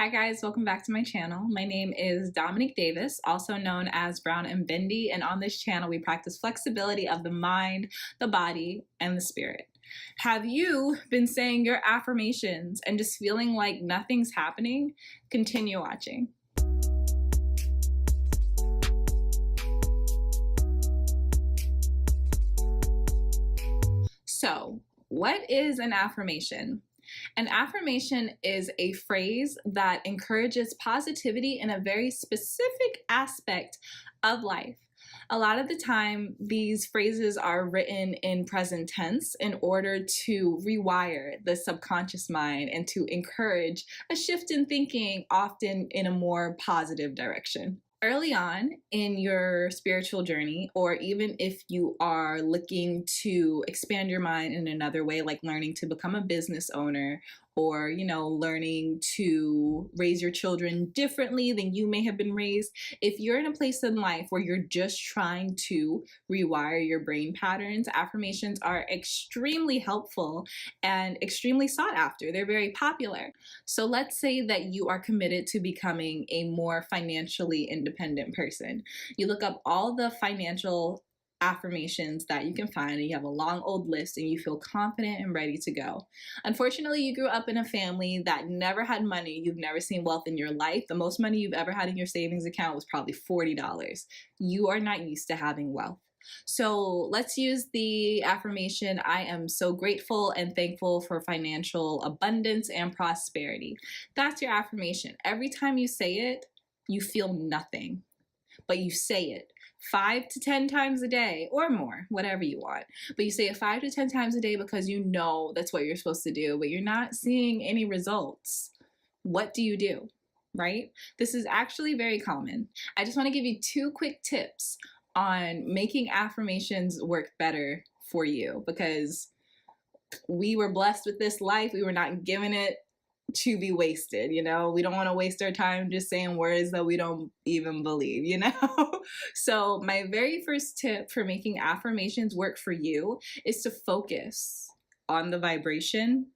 Hi guys, welcome back to my channel. My name is Dominique Davis, also known as Brown and Bendy, and on this channel we practice flexibility of the mind, the body, and the spirit. Have you been saying your affirmations and just feeling like nothing's happening? Continue watching. So, what is an affirmation? An affirmation is a phrase that encourages positivity in a very specific aspect of life. A lot of the time, these phrases are written in present tense in order to rewire the subconscious mind and to encourage a shift in thinking, often in a more positive direction. Early on in your spiritual journey, or even if you are looking to expand your mind in another way, like learning to become a business owner, or learning to raise your children differently than you may have been raised, if you're in a place in life where you're just trying to rewire your brain patterns, affirmations are extremely helpful and extremely sought after. They're very popular. So let's say that you are committed to becoming a more financially independent person. You look up all the financial affirmations that you can find, and you have a long old list, and you feel confident and ready to go. Unfortunately, you grew up in a family that never had money. You've never seen wealth in your life. The most money you've ever had in your savings account was probably $40. You are not used to having wealth. So let's use the affirmation, I am so grateful and thankful for financial abundance and prosperity. That's your affirmation. Every time you say it, you feel nothing, but you say it 5 to 10 times a day or more, whatever you want. But you say it 5 to 10 times a day because you know that's what you're supposed to do, but you're not seeing any results. What do you do, right? This is actually very common. I just want to give you 2 quick tips on making affirmations work better for you, because we were blessed with this life. We were not given it to be wasted. We don't want to waste our time just saying words that we don't even believe. So my very first tip for making affirmations work for you is to focus on the vibration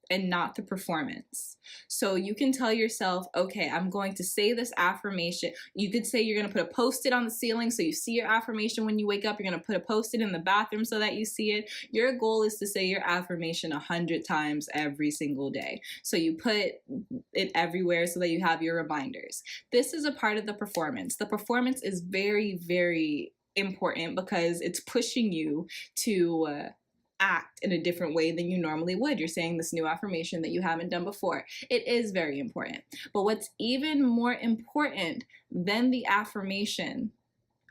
and not the performance. So you can tell yourself, okay, I'm going to say this affirmation. You could say you're going to put a post-it on the ceiling so you see your affirmation when you wake up. You're going to put a post-it in the bathroom so that you see it. Your goal is to say your affirmation 100 times every single day. So you put it everywhere so that you have your reminders. This is a part of the performance. The performance is very, very important because it's pushing you to act in a different way than you normally would. You're saying this new affirmation that you haven't done before. It is very important. But what's even more important than the affirmation,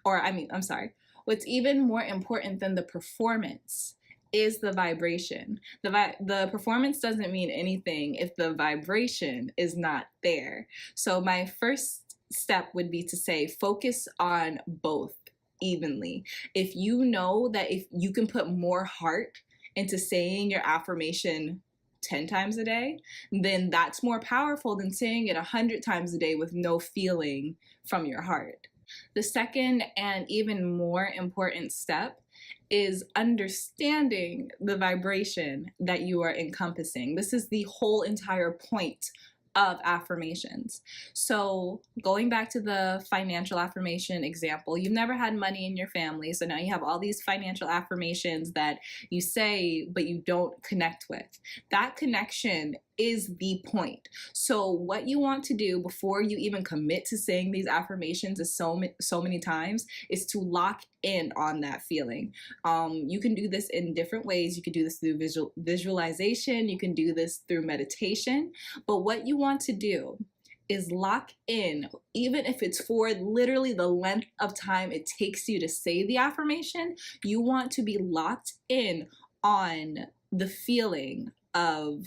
what's even more important than the performance is the vibration. The performance doesn't mean anything if the vibration is not there. So my first step would be to say, focus on both evenly. If you know that if you can put more heart into saying your affirmation 10 times a day, then that's more powerful than saying it 100 times a day with no feeling from your heart. The second and even more important step is understanding the vibration that you are encompassing. This is the whole entire point of affirmations. So going back to the financial affirmation example, you've never had money in your family, so now you have all these financial affirmations that you say but you don't connect with. That connection is the point. So what you want to do before you even commit to saying these affirmations is so many times is to lock in on that feeling. You can do this in different ways. You can do this through visualization. You can do this through meditation. But what you want to do is lock in, even if it's for literally the length of time it takes you to say the affirmation. You want to be locked in on the feeling of,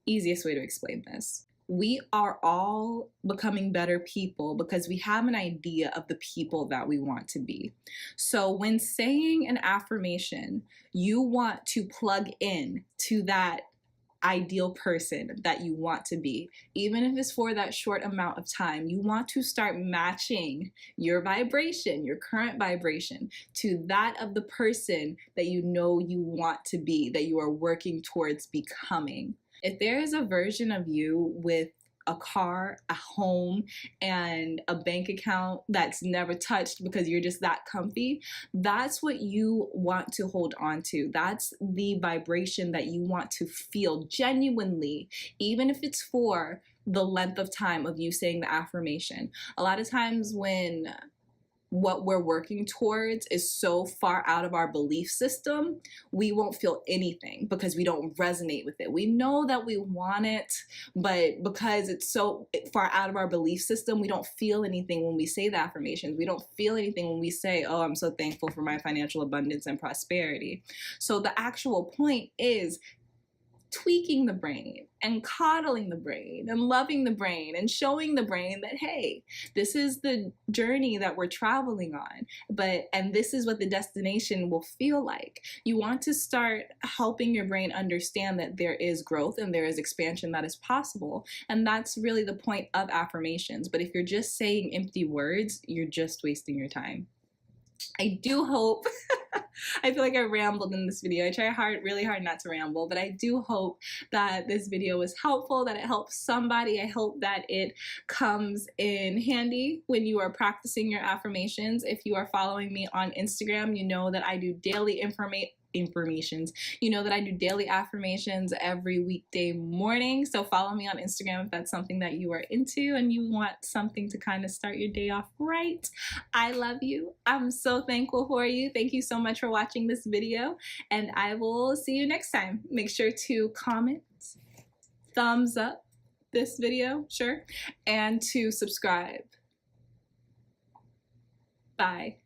easiest way to explain this. We are all becoming better people because we have an idea of the people that we want to be. So when saying an affirmation, you want to plug in to that ideal person that you want to be. Even if it's for that short amount of time, you want to start matching your vibration, your current vibration, to that of the person that you know you want to be, that you are working towards becoming. If there is a version of you with a car, a home, and a bank account that's never touched because you're just that comfy, that's what you want to hold on to. That's the vibration that you want to feel genuinely, even if it's for the length of time of you saying the affirmation. A lot of times when what we're working towards is so far out of our belief system, we won't feel anything because we don't resonate with it. We know that we want it, but because it's so far out of our belief system, we don't feel anything when we say the affirmations. We don't feel anything when we say, oh, I'm so thankful for my financial abundance and prosperity. So the actual point is tweaking the brain and coddling the brain and loving the brain and showing the brain that, hey, this is the journey that we're traveling on, and this is what the destination will feel like. You want to start helping your brain understand that there is growth and there is expansion that is possible, and that's really the point of affirmations. But if you're just saying empty words, you're just wasting your time. I do hope, I feel like I rambled in this video. I try really hard not to ramble, but I do hope that this video was helpful, that it helps somebody. I hope that it comes in handy when you are practicing your affirmations. If you are following me on Instagram, you know that I do daily affirmations. You know that I do daily affirmations every weekday morning. So follow me on Instagram if that's something that you are into and you want something to kind of start your day off right. I love you. I'm so thankful for you. Thank you so much for watching this video, and I will see you next time. Make sure to comment, thumbs up this video, sure, and to subscribe. Bye.